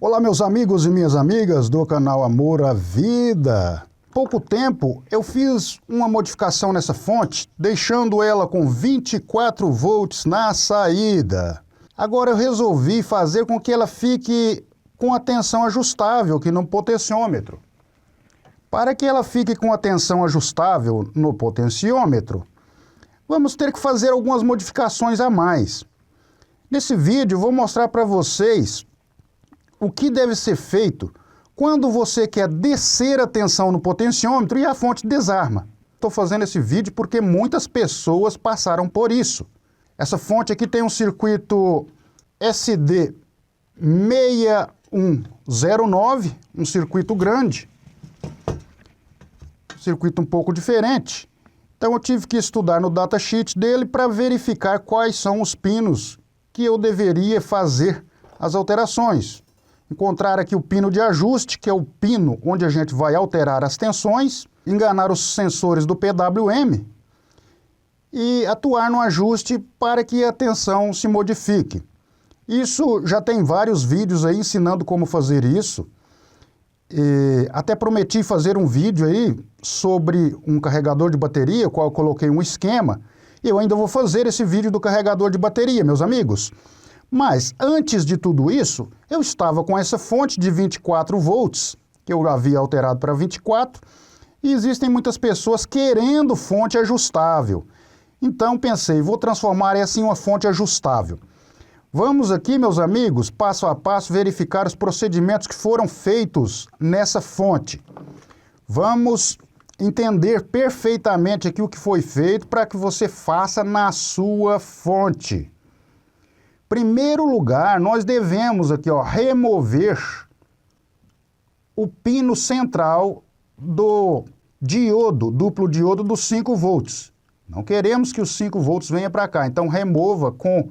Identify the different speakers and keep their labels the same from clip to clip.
Speaker 1: Olá, meus amigos e minhas amigas do canal Amor à Vida. Pouco tempo eu fiz uma modificação nessa fonte, deixando ela com 24 volts na saída. Agora eu resolvi fazer com que ela fique com a tensão ajustável aqui no potenciômetro. Para que ela fique com a tensão ajustável no potenciômetro, vamos ter que fazer algumas modificações a mais. Nesse vídeo vou mostrar para vocês o que deve ser feito quando você quer descer a tensão no potenciômetro e a fonte desarma. Estou fazendo esse vídeo porque muitas pessoas passaram por isso. Essa fonte aqui tem um circuito SD6109, um circuito grande, circuito um pouco diferente. Então eu tive que estudar no datasheet dele para verificar quais são os pinos que eu deveria fazer as alterações. Encontrar aqui o pino de ajuste, que é o pino onde a gente vai alterar as tensões, enganar os sensores do PWM e atuar no ajuste para que a tensão se modifique. Isso já tem vários vídeos aí ensinando como fazer isso. Até prometi fazer um vídeo aí sobre um carregador de bateria, qual eu coloquei um esquema. E eu ainda vou fazer esse vídeo do carregador de bateria, meus amigos. Mas, antes de tudo isso, eu estava com essa fonte de 24 volts, que eu havia alterado para 24, e existem muitas pessoas querendo fonte ajustável. Então, pensei, vou transformar essa em uma fonte ajustável. Vamos aqui, meus amigos, passo a passo, verificar os procedimentos que foram feitos nessa fonte. Vamos entender perfeitamente aqui o que foi feito para que você faça na sua fonte. Primeiro lugar, nós devemos aqui, remover o pino central do diodo, duplo diodo dos 5 volts. Não queremos que os 5 volts venha para cá, então remova com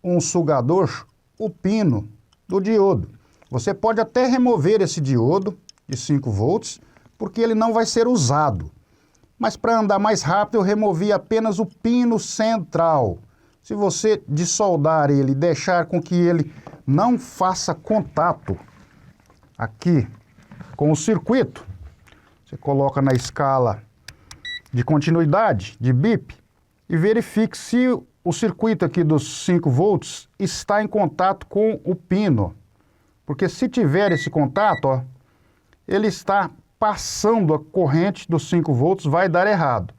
Speaker 1: um sugador o pino do diodo. Você pode até remover esse diodo de 5 volts, porque ele não vai ser usado. Mas para andar mais rápido, eu removi apenas o pino central. Se você dessoldar ele e deixar com que ele não faça contato aqui com o circuito, você coloca na escala de continuidade, de BIP, e verifique se o circuito aqui dos 5 volts está em contato com o pino. Porque se tiver esse contato, ele está passando a corrente dos 5 volts, vai dar errado.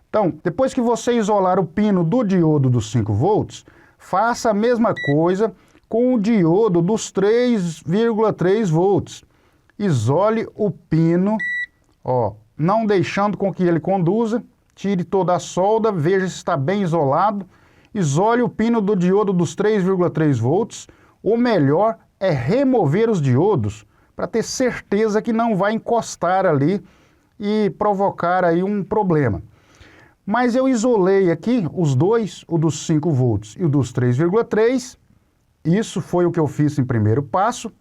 Speaker 1: Então, depois que você isolar o pino do diodo dos 5 volts, faça a mesma coisa com o diodo dos 3,3 volts. Isole o pino, não deixando com que ele conduza, tire toda a solda, veja se está bem isolado, isole o pino do diodo dos 3,3 volts. O melhor é remover os diodos para ter certeza que não vai encostar ali e provocar aí um problema. Mas eu isolei aqui os dois, o dos 5 volts e o dos 3,3. Isso foi o que eu fiz em primeiro passo.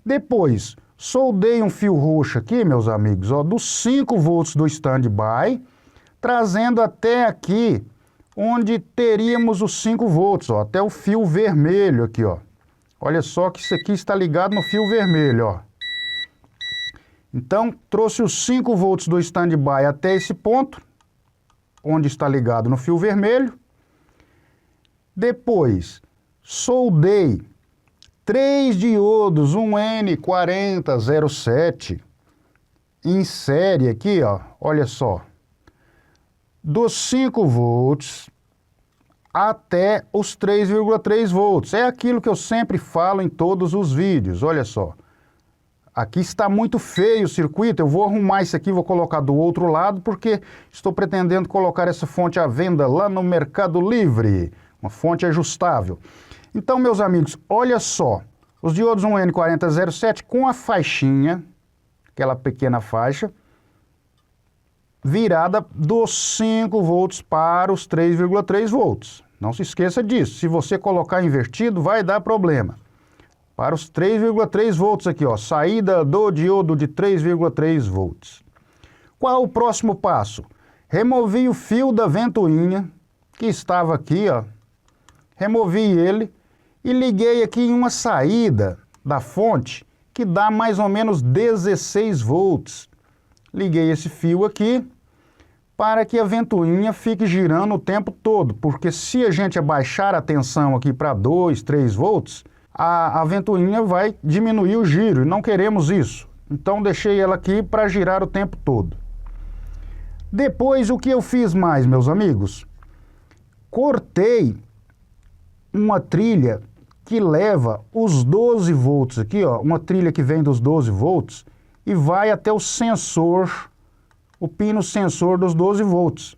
Speaker 1: Depois, soldei um fio roxo aqui, meus amigos, dos 5 volts do standby, trazendo até aqui, onde teríamos os 5 volts, até o fio vermelho aqui, Olha só que isso aqui está ligado no fio vermelho, Então, trouxe os 5 volts do standby até esse ponto, onde está ligado no fio vermelho. Depois, soldei 3 diodos 1N4007 em série aqui, olha só, dos 5 volts até os 3,3 volts. É aquilo que eu sempre falo em todos os vídeos, olha só. Aqui está muito feio o circuito, eu vou arrumar isso aqui, vou colocar do outro lado, porque estou pretendendo colocar essa fonte à venda lá no Mercado Livre, uma fonte ajustável. Então, meus amigos, olha só, os diodos 1N4007 com a faixinha, aquela pequena faixa, virada dos 5 volts para os 3,3 volts. Não se esqueça disso, se você colocar invertido vai dar problema. Para os 3,3 volts aqui, saída do diodo de 3,3 volts. Qual o próximo passo? Removi o fio da ventoinha, que estava aqui, removi ele e liguei aqui em uma saída da fonte que dá mais ou menos 16 volts. Liguei esse fio aqui para que a ventoinha fique girando o tempo todo, porque se a gente abaixar a tensão aqui para 2, 3 volts, a ventoinha vai diminuir o giro e não queremos isso. Então deixei ela aqui para girar o tempo todo. Depois o que eu fiz mais, meus amigos? Cortei uma trilha que leva os 12 volts aqui, ó, uma trilha que vem dos 12 volts e vai até o sensor, o pino sensor dos 12 volts.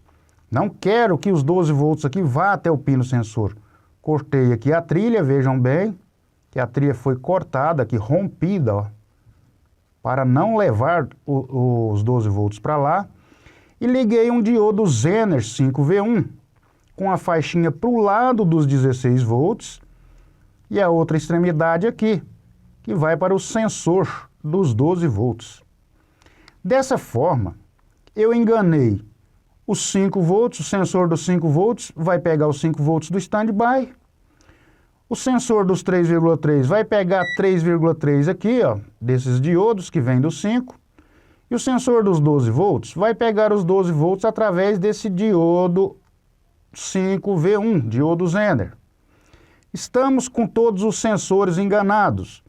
Speaker 1: Não quero que os 12 volts aqui vá até o pino sensor. Cortei aqui a trilha, vejam bem que a trilha foi cortada aqui, rompida, ó, para não levar os 12 volts para lá. E liguei um diodo Zener 5V1 com a faixinha para o lado dos 16 volts e a outra extremidade aqui, que vai para o sensor dos 12 volts. Dessa forma, eu enganei os 5 volts, o sensor dos 5 volts vai pegar os 5 volts do standby, o sensor dos 3,3 vai pegar 3,3 aqui, ó, desses diodos que vem dos 5, e o sensor dos 12 volts vai pegar os 12 volts através desse diodo 5V1, diodo Zener. Estamos com todos os sensores enganados.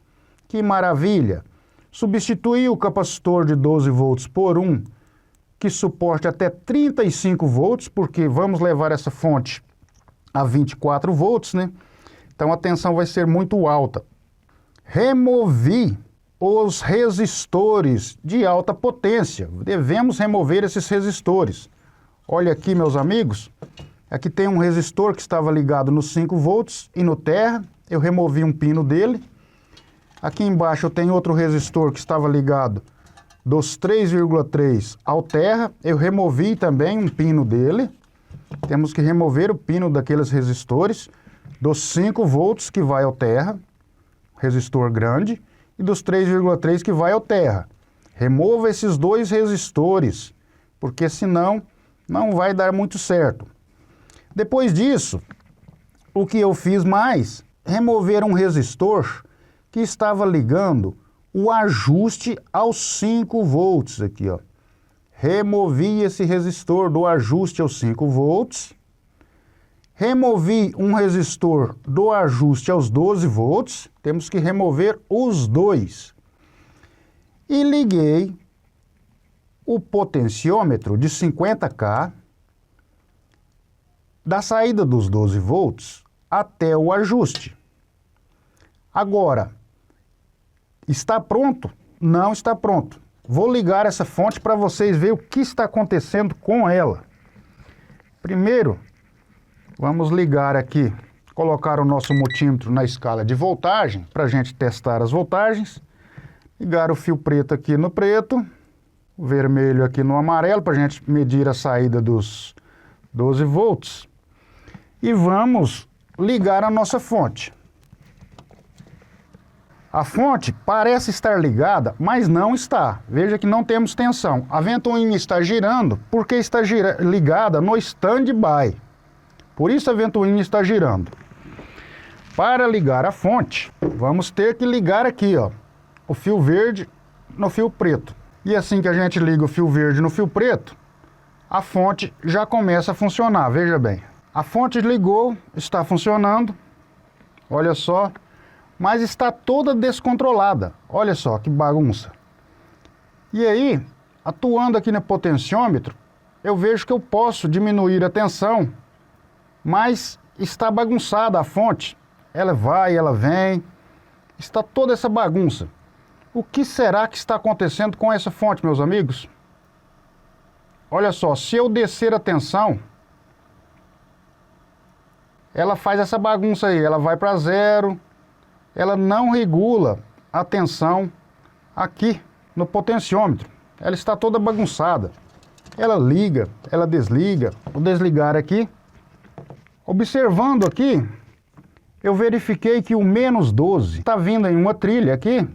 Speaker 1: Que maravilha! Substituí o capacitor de 12 volts por um que suporte até 35 volts, porque vamos levar essa fonte a 24 volts, né? Então a tensão vai ser muito alta. Removi os resistores de alta potência. Devemos remover esses resistores. Olha aqui, meus amigos. Aqui tem um resistor que estava ligado nos 5 volts e no terra. Eu removi um pino dele. Aqui embaixo eu tenho outro resistor que estava ligado dos 3,3 ao terra. Eu removi também um pino dele. Temos que remover o pino daqueles resistores dos 5 volts que vai ao terra, resistor grande, e dos 3,3 que vai ao terra. Remova esses dois resistores, porque senão não vai dar muito certo. Depois disso, o que eu fiz mais? Remover um resistor que estava ligando o ajuste aos 5 volts aqui, ó. Removi esse resistor do ajuste aos 5 volts. Removi um resistor do ajuste aos 12 volts. Temos que remover os dois. E liguei o potenciômetro de 50K da saída dos 12 volts até o ajuste. Agora, está pronto? Não está pronto. Vou ligar essa fonte para vocês verem o que está acontecendo com ela. Primeiro, vamos ligar aqui, colocar o nosso multímetro na escala de voltagem, para a gente testar as voltagens. Ligar o fio preto aqui no preto, o vermelho aqui no amarelo, para a gente medir a saída dos 12 volts. E vamos ligar a nossa fonte. A fonte parece estar ligada, mas não está. Veja que não temos tensão. A ventoinha está girando porque está ligada no standby. Por isso a ventoinha está girando. Para ligar a fonte, vamos ter que ligar aqui, ó, o fio verde no fio preto. E assim que a gente liga o fio verde no fio preto, a fonte já começa a funcionar, veja bem. A fonte ligou, está funcionando, olha só, mas está toda descontrolada. Olha só que bagunça. E aí, atuando aqui no potenciômetro, eu vejo que eu posso diminuir a tensão, mas está bagunçada a fonte. Ela vai, ela vem, está toda essa bagunça. O que será que está acontecendo com essa fonte, meus amigos? Olha só, se eu descer a tensão, ela faz essa bagunça aí, ela vai para zero, ela não regula a tensão aqui no potenciômetro. Ela está toda bagunçada. Ela liga, ela desliga. Vou desligar aqui. Observando aqui, eu verifiquei que o menos 12 está vindo em uma trilha aqui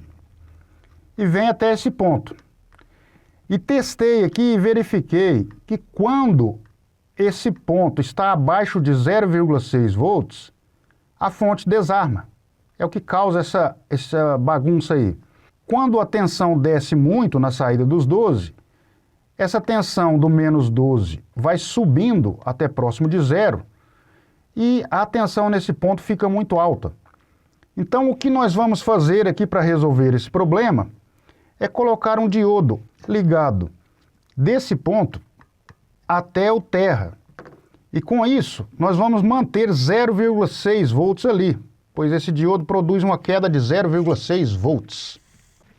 Speaker 1: e vem até esse ponto. E testei aqui e verifiquei que quando esse ponto está abaixo de 0,6 volts, a fonte desarma. é o que causa essa bagunça aí. Quando a tensão desce muito na saída dos 12, essa tensão do menos 12 vai subindo até próximo de zero e a tensão nesse ponto fica muito alta. Então o que nós vamos fazer aqui para resolver esse problema é colocar um diodo ligado desse ponto até o terra. E com isso nós vamos manter 0,6 volts ali, pois esse diodo produz uma queda de 0,6 volts.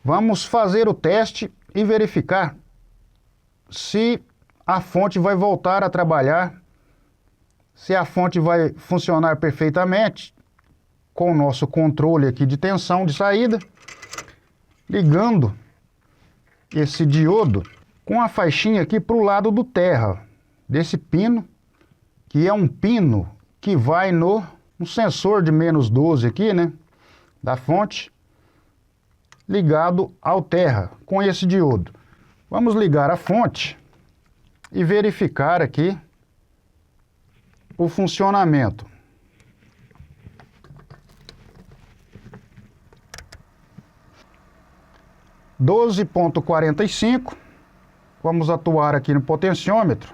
Speaker 1: Vamos fazer o teste e verificar se a fonte vai voltar a trabalhar, se a fonte vai funcionar perfeitamente com o nosso controle aqui de tensão de saída, ligando esse diodo com a faixinha aqui para o lado do terra, desse pino, que é um pino que vai no sensor de menos 12 aqui, né, da fonte, ligado ao terra com esse diodo. Vamos ligar a fonte e verificar aqui o funcionamento. (12,45). Vamos atuar aqui no potenciômetro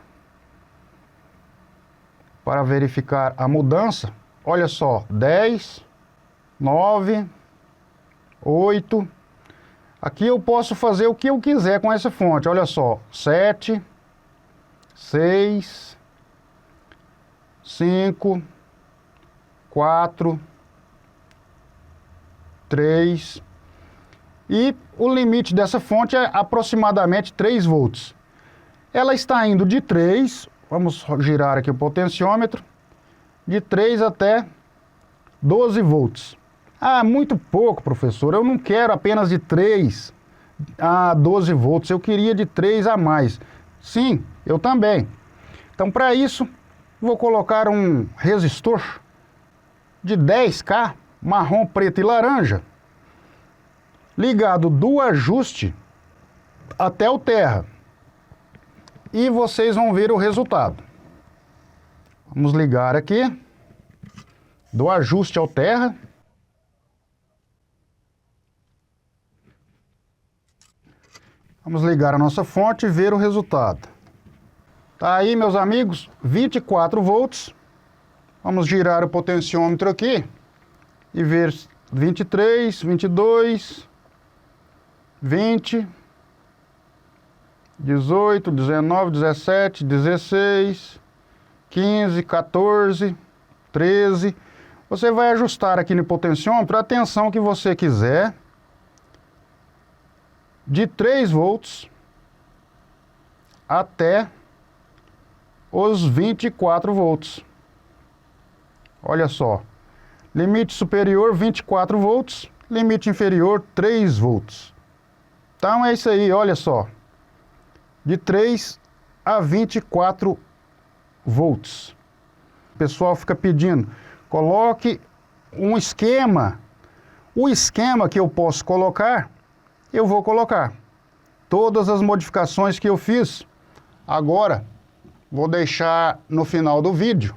Speaker 1: para verificar a mudança. Olha só, 10, 9, 8. Aqui eu posso fazer o que eu quiser com essa fonte. Olha só, 7, 6, 5, 4, 3. E o limite dessa fonte é aproximadamente 3 volts. Ela está indo de 3, vamos girar aqui o potenciômetro, de 3 até 12 volts. Ah, muito pouco, professor. Eu não quero apenas de 3 a 12 volts. Eu queria de 3 a mais. Sim, eu também. Então, para isso, vou colocar um resistor de 10K, marrom, preto e laranja, ligado do ajuste até o terra. E vocês vão ver o resultado. Vamos ligar aqui, do ajuste ao terra. Vamos ligar a nossa fonte e ver o resultado. Tá aí, meus amigos, 24 volts. Vamos girar o potenciômetro aqui e ver 23, 22, 20, 18, 19, 17, 16, 15, 14, 13. Você vai ajustar aqui no potenciômetro a tensão que você quiser, de 3 volts até os 24 volts. Olha só, limite superior 24 volts, limite inferior 3 volts. Então é isso aí, olha só, de 3 a 24 volts. O pessoal fica pedindo, coloque um esquema. O esquema que eu posso colocar, eu vou colocar. Todas as modificações que eu fiz, agora vou deixar no final do vídeo,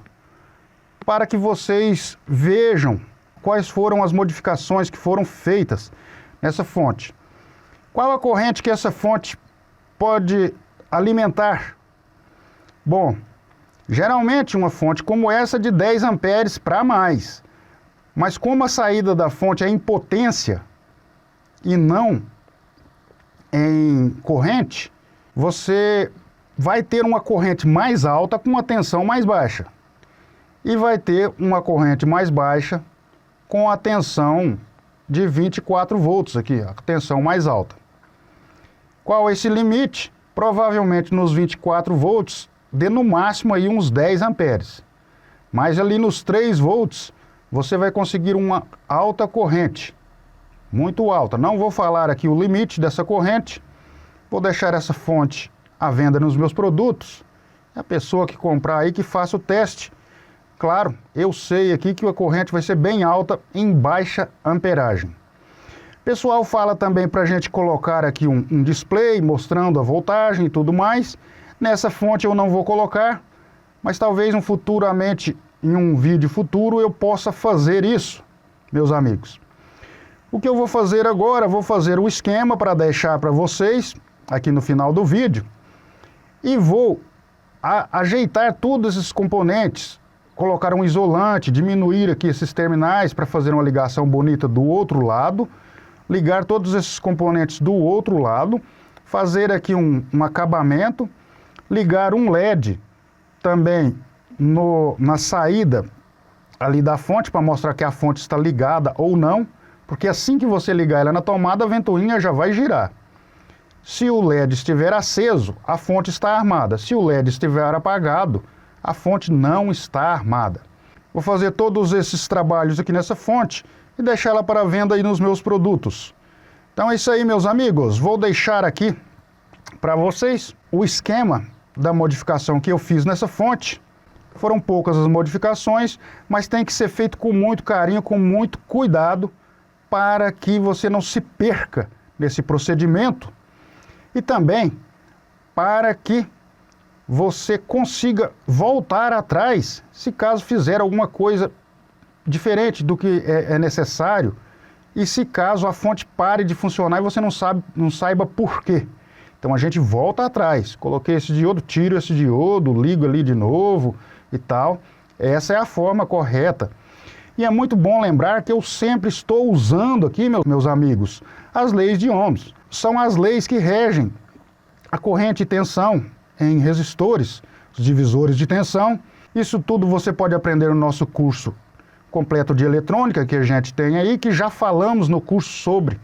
Speaker 1: para que vocês vejam quais foram as modificações que foram feitas nessa fonte. Qual a corrente que essa fonte pode alimentar? Bom, geralmente uma fonte como essa de 10 amperes para mais. Mas como a saída da fonte é em potência e não em corrente, você vai ter uma corrente mais alta com uma tensão mais baixa. E vai ter uma corrente mais baixa com a tensão de 24 volts aqui, a tensão mais alta. Qual é esse limite? Provavelmente nos 24 volts, dê no máximo aí uns 10 amperes. Mas ali nos 3 volts, você vai conseguir uma alta corrente, muito alta. Não vou falar aqui o limite dessa corrente, vou deixar essa fonte à venda nos meus produtos. A pessoa que comprar aí que faça o teste. Claro, eu sei aqui que a corrente vai ser bem alta em baixa amperagem. O pessoal fala também para a gente colocar aqui um display mostrando a voltagem e tudo mais. Nessa fonte eu não vou colocar, mas talvez futuramente, em um vídeo futuro, eu possa fazer isso, meus amigos. O que eu vou fazer agora, vou fazer o esquema para deixar para vocês aqui no final do vídeo e vou ajeitar todos esses componentes, colocar um isolante, diminuir aqui esses terminais para fazer uma ligação bonita do outro lado, ligar todos esses componentes do outro lado, fazer aqui um acabamento, ligar um LED também na saída ali da fonte para mostrar que a fonte está ligada ou não, porque assim que você ligar ela na tomada, a ventoinha já vai girar. Se o LED estiver aceso, a fonte está armada. Se o LED estiver apagado, a fonte não está armada. Vou fazer todos esses trabalhos aqui nessa fonte e deixar ela para venda aí nos meus produtos. Então é isso aí, meus amigos. Vou deixar aqui para vocês o esquema da modificação que eu fiz nessa fonte. Foram poucas as modificações, mas tem que ser feito com muito carinho, com muito cuidado, para que você não se perca nesse procedimento e também para que você consiga voltar atrás se caso fizer alguma coisa diferente do que é necessário e se caso a fonte pare de funcionar e você não saiba por quê. Então a gente volta atrás, coloquei esse diodo, tiro esse diodo, ligo ali de novo e tal. Essa é a forma correta. E é muito bom lembrar que eu sempre estou usando aqui, meus amigos, as leis de Ohms. São as leis que regem a corrente e tensão em resistores, os divisores de tensão. Isso tudo você pode aprender no nosso curso completo de eletrônica que a gente tem aí, que já falamos no curso sobre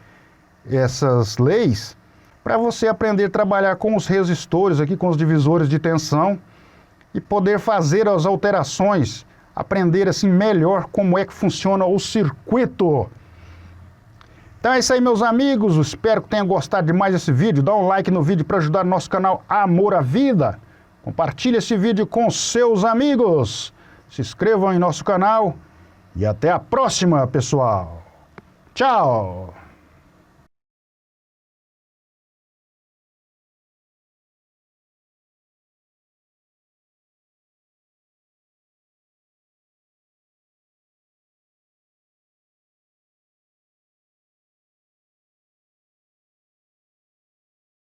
Speaker 1: essas leis, para você aprender a trabalhar com os resistores aqui, com os divisores de tensão e poder fazer as alterações, aprender assim melhor como é que funciona o circuito. Então é isso aí, meus amigos, espero que tenham gostado demais desse vídeo. Dá um like no vídeo para ajudar o nosso canal Amor à Vida. Compartilhe esse vídeo com seus amigos. Se inscrevam em nosso canal e até a próxima, pessoal. Tchau!